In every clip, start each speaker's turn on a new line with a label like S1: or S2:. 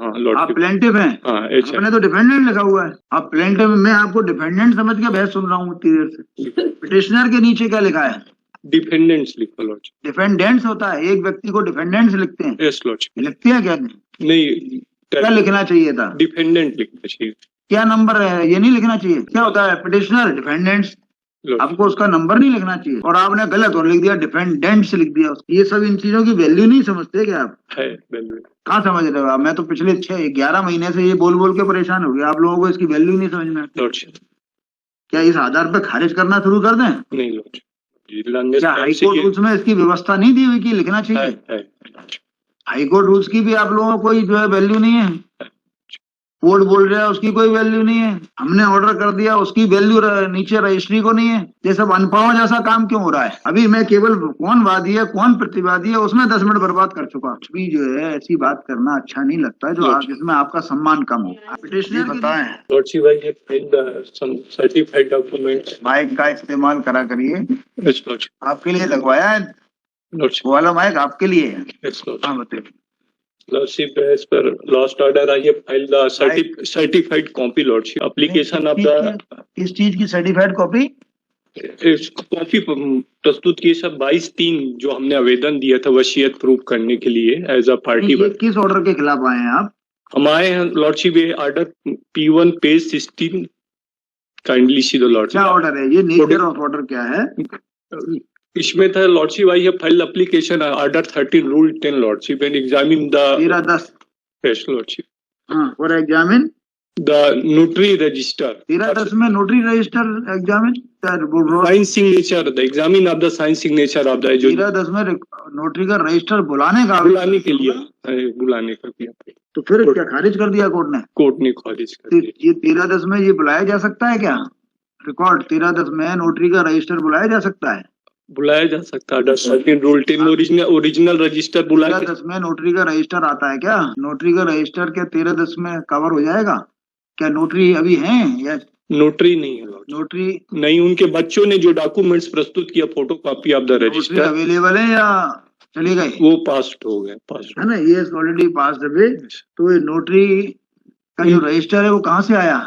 S1: हाँ
S2: आप
S1: lordship,
S2: plaintiff हैं,
S1: हाँ एच
S2: आपने तो डिफेंडेंट लिखा हुआ है। आप प्लेंटिव, मैं आपको डिफेंडेंट समझ के बहस सुन रहा हूँ इतनी देर से। पिटिशनर के नीचे क्या लिखा है?
S1: डिफेंडेंट्स लिखो लॉर्डशिप।
S2: डिफेंडेंट्स होता है, एक व्यक्ति को डिफेंडेंट्स लिखते हैं।
S1: Yes lordship.
S2: लिखते हैं क्या?
S1: नहीं,
S2: क्या लिखना चाहिए था?
S1: डिफेंडेंट लिखना चाहिए
S2: क्या नंबर है? ये नहीं लिखना चाहिए। क्या होता है पिटिशनर? डिफेंडेंट्स।
S1: लॉर्डशिप।
S2: आपको उसका नंबर नहीं लिखना चाहिए, और आपने गलत और लिख दिया, डिफेंडेंट्स लिख दिया। ये सब इन चीजों की वैल्यू नहीं समझते क्या आप?
S1: है वैल्यू।
S2: कहाँ समझ रहे हो आप? मैं तो पिछले 6-11 महीने से ये बोल बोल के परेशान हो गया, आप लोगों को इसकी वैल्यू नहीं समझ में।
S1: लॉर्डशिप
S2: क्या इस आधार पर खारिज करना शुरू कर दें?
S1: नहीं लॉर्डशिप,
S2: क्या हाईकोर्ट रूल्स में इसकी व्यवस्था नहीं दी हुई कि लिखना चाहिए?
S1: है।
S2: हाईकोर्ट रूल्स की भी आप लोगों को कोई जो है वैल्यू नहीं है। कोर्ट बोल रहा है उसकी कोई वैल्यू नहीं है। हमने ऑर्डर कर दिया उसकी वैल्यू नीचे रजिस्ट्री को नहीं है। ये सब अनपढ़ों जैसा काम क्यों हो रहा है? अभी मैं केवल कौन वादी है कौन प्रतिवादी है उसमें 10 मिनट बर्बाद कर चुका। अभी जो है ऐसी बात करना अच्छा नहीं लगता है जो जिसमें आपका सम्मान कम हो। पिटिशनर बताएं।
S1: लॉर्डशिप भाई ये सम सर्टिफाइड डॉक्यूमेंट्स।
S2: माइक का इस्तेमाल करा करिए।
S1: Yes lordship.
S2: आपके लिए लगवाया है
S1: लॉर्डशिप
S2: वाला माइक, आपके लिए है।
S1: Yes lordship.
S2: हाँ बताइए।
S1: Lordship, as per last order, I have filed the certified copy, Lordship. Application of the
S2: किस चीज की सर्टिफाइड कॉपी?
S1: कॉपी प्रस्तुत की सब 22/3 जो हमने आवेदन दिया था वसीयत प्रूफ करने के लिए एज अ पार्टी।
S2: किस ऑर्डर के खिलाफ आए हैं आप?
S1: हम आए हैं लॉर्डशिप ये order P1 page 16 kindly see the lordship.
S2: क्या ऑर्डर है ये? नेचर ऑफ ऑर्डर क्या है?
S1: इसमें था lordship I have filed application order 13 rule 10 lordship and examine the
S2: 13-10
S1: yes lordship.
S2: हाँ, और एग्जामिन
S1: द नोटरी रजिस्टर
S2: 13-10 में notary register examine
S1: sign signature the examine of the sign signature of the
S2: 13-10 में notary का register बुलाने के
S1: बुलाने का किया।
S2: तो फिर क्या खारिज कर दिया कोर्ट ने?
S1: कोर्ट ने खारिज कर दिया।
S2: ये 13-10 में ये बुलाया जा सकता है क्या? रिकॉर्ड 13-10 में नोटरी का रजिस्टर बुलाया जा सकता है?
S1: बुलाया जा सकता है। 13 रूल 10 ओरिजिनल रजिस्टर बुलाया।
S2: 13-10 में नोटरी का रजिस्टर आता है क्या? नोटरी का रजिस्टर क्या 13-10 में कवर हो जाएगा क्या? नोटरी अभी हैं या
S1: नोटरी नहीं है?
S2: नोटरी
S1: नहीं, उनके बच्चों ने जो डॉक्यूमेंट्स प्रस्तुत किया photo copy of the register
S2: available है या चली गई?
S1: वो पास्ट हो गए,
S2: है ना, ये ऑलरेडी पास है। तो ये नोटरी का जो रजिस्टर है वो कहाँ से आया?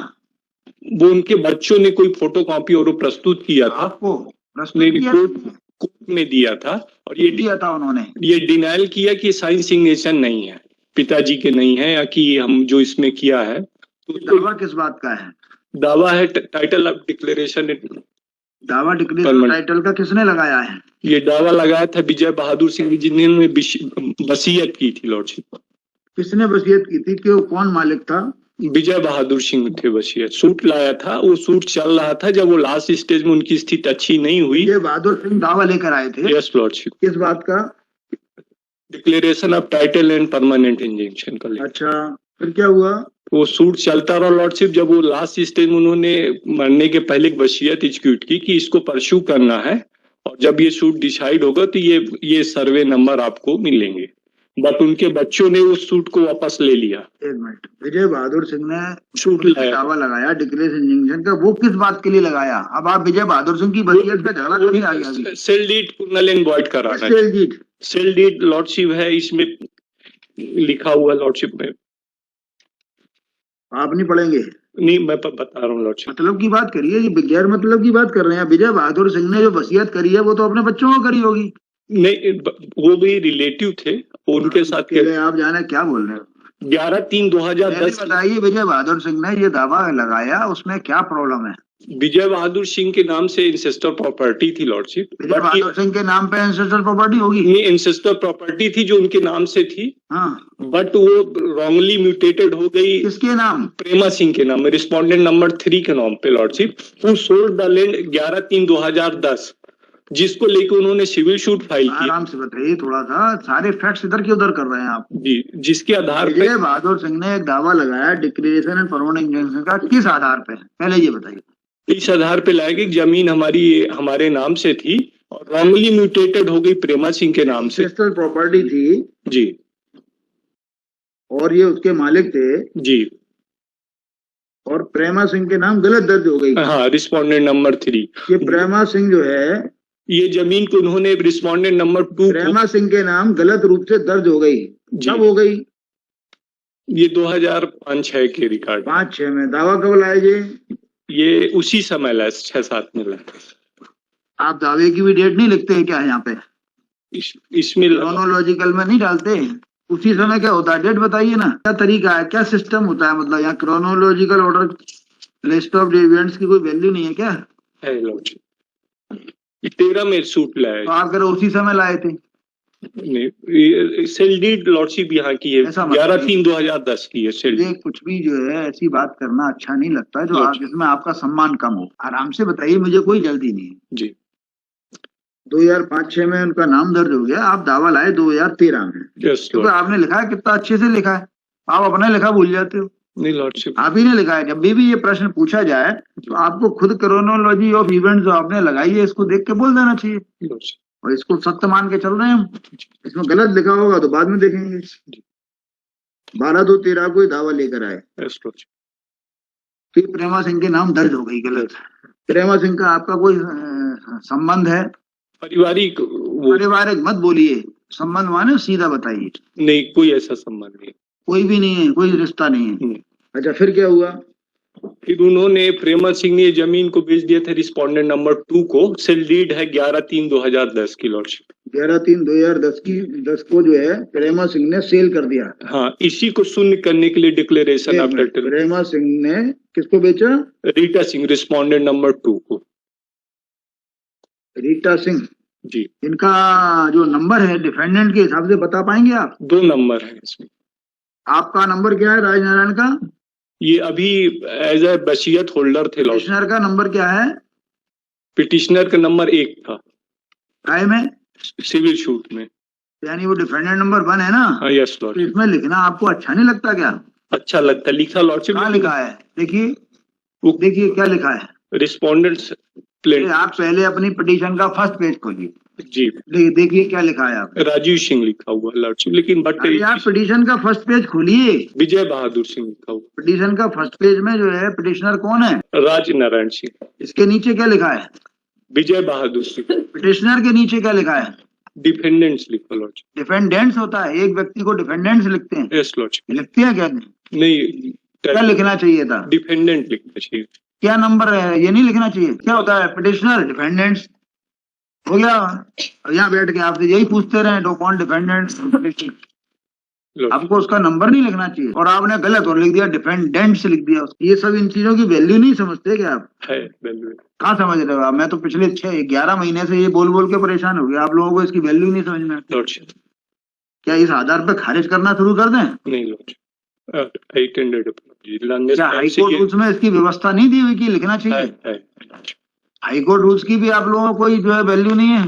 S1: वो उनके बच्चों ने कोई फोटो कॉपी और वो प्रस्तुत किया था।
S2: आपको
S1: कोर्ट में दिया था और ये
S2: दिया था उन्होंने।
S1: ये डिनाइल किया कि साइन सिग्नेचर नहीं है, पिताजी के नहीं है, या कि हम जो इसमें किया है। तो
S2: दावा किस बात का है?
S1: दावा है टाइटल ऑफ डिक्लेरेशन।
S2: दावा डिक्लेरेशन टाइटल का किसने लगाया है?
S1: ये दावा लगाया था विजय बहादुर सिंह जिन्होंने वसीयत की थी लॉर्डशिप।
S2: किसने वसीयत की थी? क्यों, कौन मालिक था?
S1: विजय बहादुर सिंह थे वसीयत। सूट लाया था, वो सूट चल रहा था जब वो लास्ट स्टेज में उनकी स्थिति अच्छी नहीं हुई।
S2: विजय बहादुर सिंह दावा लेकर आए थे?
S1: Yes lordship.
S2: किस बात का?
S1: Declaration of title and permanent injunction का।
S2: अच्छा, फिर क्या हुआ?
S1: वो सूट चलता रहा लॉर्डशिप। जब वो लास्ट स्टेज में उन्होंने मरने के पहले एक वसीयत एग्जीक्यूट की कि इसको परस्यू करना है और जब ये सूट डिसाइड होगा तो ये सर्वे नंबर आपको मिलेंगे। बट उनके बच्चों ने उस सूट को वापस ले लिया।
S2: एक मिनट, विजय बहादुर सिंह ने
S1: सूट
S2: दावा लगाया डिक्लेरेशन इंजंक्शन का, वो किस बात के लिए लगाया? अब आप विजय बहादुर सिंह की वसीयत का झगड़ा नहीं आ गया?
S1: Sale deed null and void कराना। सेल डीड लॉर्डशिप है, इसमें लिखा हुआ लॉर्डशिप में।
S2: आप नहीं पढ़ेंगे?
S1: नहीं, मैं बता रहा हूँ लॉर्डशिप।
S2: मतलब की बात करिए, ये गैर मतलब की बात कर रहे हैं। विजय बहादुर सिंह ने जो वसीयत करी है वो तो अपने बच्चों को करी होगी।
S1: नहीं, वो भी रिलेटिव थे, उनके साथ
S2: आप जाने क्या बोल रहे हो।
S1: 11/3/2010
S2: बताइए, विजय बहादुर सिंह ने ये दावा लगाया, उसमें क्या प्रॉब्लम है?
S1: विजय बहादुर सिंह के नाम से इंसेस्टर प्रॉपर्टी थी लॉर्डशिप।
S2: विजय बहादुर सिंह के नाम पे इंसेस्टर प्रॉपर्टी होगी?
S1: नहीं, इंसेस्टर प्रॉपर्टी थी जो उनके नाम से थी।
S2: हाँ,
S1: बट वो रॉन्गली म्यूटेटेड हो गई।
S2: किसके नाम?
S1: प्रेमा सिंह के नाम में, रिस्पोंडेंट नंबर 3 के नाम पे lordship. Who sold the land 11/3/2010, जिसको लेकर उन्होंने सिविल सूट फाइल की।
S2: आराम से बताइए थोड़ा सा, सारे फैक्ट्स इधर की उधर कर रहे हैं आप
S1: जी। जिसके आधार पे
S2: विजय बहादुर सिंह ने एक दावा लगाया डिक्लेरेशन एंड परमानेंट इंजंक्शन का, किस आधार पे? पहले ये बताइए।
S1: इस आधार पे लाया कि जमीन हमारे नाम से थी और रॉन्गली म्यूटेटेड हो गई प्रेमा सिंह के नाम से।
S2: प्रॉपर्टी थी
S1: जी,
S2: और ये उसके मालिक थे
S1: जी,
S2: और प्रेमा सिंह के नाम गलत दर्ज हो गई।
S1: हाँ, रिस्पोंडेंट नंबर 3।
S2: ये प्रेमा सिंह जो है,
S1: ये जमीन को उन्होंने रिस्पोंडेंट नंबर 2
S2: प्रेमा सिंह के नाम गलत रूप से दर्ज हो गई। कब हो गई?
S1: ये 2005-6 के रिकॉर्ड।
S2: 5-6 में दावा कब लाए जी?
S1: ये उसी समय लाए, 6-7 में लाए।
S2: आप दावे की भी डेट नहीं लिखते हैं क्या यहाँ पे?
S1: इसमें
S2: क्रोनोलॉजिकल में नहीं डालते? उसी समय क्या होता है, डेट बताइए ना, क्या तरीका है, क्या सिस्टम होता है? मतलब यहाँ chronological order list of events की कोई वैल्यू नहीं है क्या?
S1: है लॉर्डशिप, 13 में सूट लाए।
S2: तो आप कह रहे उसी समय लाए थे?
S1: नहीं, सेल डीड लॉर्डशिप यहाँ की है,
S2: ऐसा मत
S1: 11/3/2010 की है सेल
S2: ये
S1: डीड।
S2: कुछ भी जो है ऐसी बात करना अच्छा नहीं लगता जो
S1: लॉर्डशिप।
S2: जिसमें आपका सम्मान कम हो। आराम से बताइए, मुझे कोई जल्दी नहीं है।
S1: जी
S2: 2005-6 में उनका नाम दर्ज हो गया, आप दावा लाए 2013 में,
S1: यस
S2: क्योंकि
S1: लॉर्ड।
S2: आपने लिखा है, कितना अच्छे से लिखा है, आप अपना लिखा भूल जाते हो।
S1: नहीं लॉर्डशिप,
S2: आप ही ने लिखा है। जब भी ये प्रश्न पूछा जाए तो आपको खुद क्रोनोलॉजी ऑफ इवेंट जो आपने लगाई है इसको देख के बोल देना चाहिए,
S1: लॉर्डशिप।
S2: और इसको सत्य मान के चल रहे हैं हम। इसमें गलत लिखा होगा तो बाद में देखेंगे। 12/2/13 को दावा लेकर आए,
S1: यस लॉर्डशिप।
S2: फिर प्रेमा सिंह के नाम दर्ज हो गई, गलत। प्रेमा सिंह का आपका कोई संबंध है?
S1: पारिवारिक वो
S2: पारिवारिक मत बोलिए, संबंध माने सीधा बताइए।
S1: नहीं, कोई ऐसा संबंध नहीं।
S2: कोई भी नहीं है, कोई रिश्ता नहीं है।
S1: नहीं।
S2: अच्छा, फिर क्या हुआ?
S1: फिर उन्होंने, प्रेमा सिंह ने जमीन को बेच दिया था रिस्पोंडेंट नंबर 2 को। सेल डीड है 11/3/2010 की लॉर्डशिप।
S2: 11/3/2010 को जो है प्रेमा सिंह ने सेल कर दिया।
S1: हाँ, इसी को शून्य करने के लिए डिक्लेरेशन ऑफ टाइटल।
S2: प्रेमा सिंह ने किसको बेचा?
S1: रीटा सिंह, रिस्पोंडेंट नंबर 2 को।
S2: रीटा सिंह
S1: जी,
S2: इनका जो नंबर है डिफेंडेंट के हिसाब से बता पाएंगे आप?
S1: 2 नंबर है इसमें।
S2: आपका नंबर क्या है राजनारायण का?
S1: ये अभी एज ए वसीयत होल्डर थे लॉर्ड।
S2: पिटिशनर का नंबर क्या है?
S1: पिटिशनर का नंबर 1 था
S2: काय में?
S1: सिविल शूट में।
S2: यानी वो डिफेंडेंट नंबर 1 है ना?
S1: हाँ यस
S2: तो
S1: लॉर्ड।
S2: इसमें लिखना आपको अच्छा नहीं लगता क्या?
S1: अच्छा लगता है, लिखा लॉर्डशिप।
S2: क्या लिखा है देखिए,
S1: वो-
S2: देखिए क्या लिखा है।
S1: रिस्पोंडेंट्स
S2: ये
S1: प्लेट।
S2: आप पहले अपनी पिटीशन का फर्स्ट पेज खोलिए,
S1: जी,
S2: देखिए क्या लिखा है आप।
S1: राजीव सिंह लिखा हुआ लॉर्डशिप, लेकिन बट
S2: अरे आप पिटीशन का फर्स्ट पेज खोलिए।
S1: विजय बहादुर सिंह लिखा हुआ।
S2: पिटीशन का फर्स्ट पेज में जो है पिटिशनर कौन है?
S1: राज नारायण सिंह।
S2: इसके नीचे क्या लिखा है?
S1: विजय बहादुर सिंह।
S2: पिटिशनर के नीचे क्या लिखा है?
S1: डिफेंडेंट्स लिखा लॉर्डशिप।
S2: डिफेंडेंट्स होता है, एक व्यक्ति को डिफेंडेंट्स लिखते हैं।
S1: Yes lordship.
S2: लिखते हैं क्या?
S1: नहीं,
S2: क्या लिखना चाहिए था?
S1: डिफेंडेंट लिखना चाहिए।
S2: क्या नंबर है ये नहीं लिखना चाहिए? क्या होता है? पिटिशनर, डिफेंडेंट्स, हो गया। और यहाँ बैठ के आपसे यही पूछते रहे तो कौन डिफेंडेंट्स? आपको उसका नंबर नहीं लिखना चाहिए, और आपने गलत और लिख दिया, डिफेंडेंट्स लिख दिया। ये सब इन चीजों की वैल्यू नहीं समझते क्या आप?
S1: है वैल्यू।
S2: कहाँ समझ रहे हो आप? मैं तो पिछले 6-11 महीने से ये बोल बोल के परेशान हो गया, आप लोगों को इसकी वैल्यू नहीं समझ में।
S1: लॉर्डशिप।
S2: क्या इस आधार पर खारिज करना शुरू कर दें?
S1: नहीं लॉर्डशिप, I attended apology.
S2: क्या हाईकोर्ट रूल्स में इसकी व्यवस्था नहीं दी हुई कि लिखना चाहिए?
S1: है।
S2: हाईकोर्ट रूल्स की भी आप लोगों को कोई जो है वैल्यू नहीं है।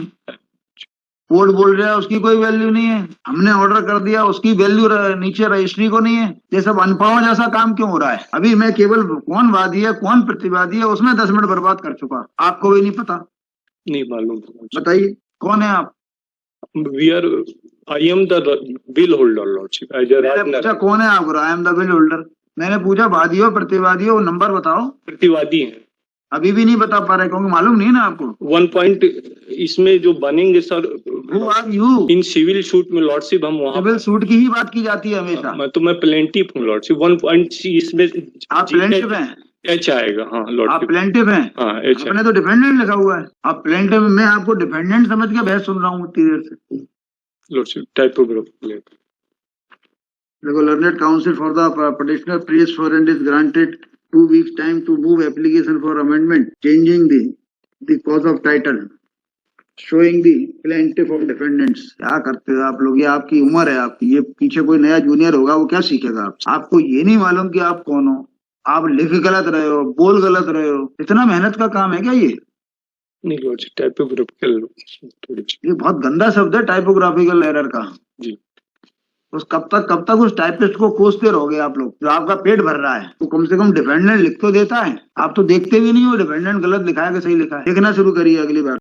S2: कोर्ट बोल रहा है उसकी कोई वैल्यू नहीं है। हमने ऑर्डर कर दिया उसकी वैल्यू नीचे रजिस्ट्री को नहीं है। ये सब अनपढ़ों जैसा काम क्यों हो रहा है? अभी मैं केवल कौन वादी है कौन प्रतिवादी है उसमें 10 मिनट बर्बाद कर चुका, आपको भी नहीं पता।
S1: नहीं मालूम।
S2: बताइए कौन है आप?
S1: I am the bill holder lordship.
S2: मैंने पूछा कौन है आप? I am the bill holder. मैंने पूछा वादी हो प्रतिवादी हो, नंबर बताओ।
S1: प्रतिवादी हैं।
S2: अभी भी नहीं बता पा रहे क्योंकि मालूम नहीं ना आपको।
S1: 1 पॉइंट इसमें जो बनेंगे सर,
S2: Who are you?
S1: इन सिविल सूट में लॉर्डशिप हम वहाँ
S2: सिविल सूट की ही बात की जाती है हमेशा।
S1: तो मैं प्लेंटिव हूँ लॉर्डशिप। 1 पॉइंट इसमें
S2: आप प्लेंटिव हैं?
S1: एच आएगा। हाँ
S2: आप
S1: लॉर्डशिप।
S2: प्लेंटिव हैं?
S1: हाँ एच।
S2: आपने तो डिफेंडेंट लिखा हुआ है। आप प्लेंटिव, मैं आपको डिफेंडेंट समझ के बहस सुन रहा हूँ इतनी देर से।
S1: Lordship typography.
S2: देखो, learned counsel for the petitioner prays for and is granted 2 weeks time to move application for amendment changing the cause of title showing the plaintiff of defendants। क्या करते हो आप लोग? ये आपकी उम्र है आपकी, ये पीछे कोई नया जूनियर होगा वो क्या सीखेगा आपको ये नहीं मालूम कि आप कौन हो। आप लिख गलत रहे हो, बोल गलत रहे हो, इतना मेहनत का काम है क्या ये?
S1: नहीं लॉर्डशिप, टाइपोग्राफिकल।
S2: ये बहुत गंदा शब्द है टाइपोग्राफिकल एरर का।
S1: जी।
S2: उस कब तक उस टाइपिस्ट को कोसते रहोगे आप लोग जो आपका पेट भर रहा है? तो कम से कम डिफेंडेंट लिख तो देता है। आप तो देखते भी नहीं हो डिफेंडेंट गलत लिखा है कि सही लिखा है। लिखना शुरू करिए अगली बार।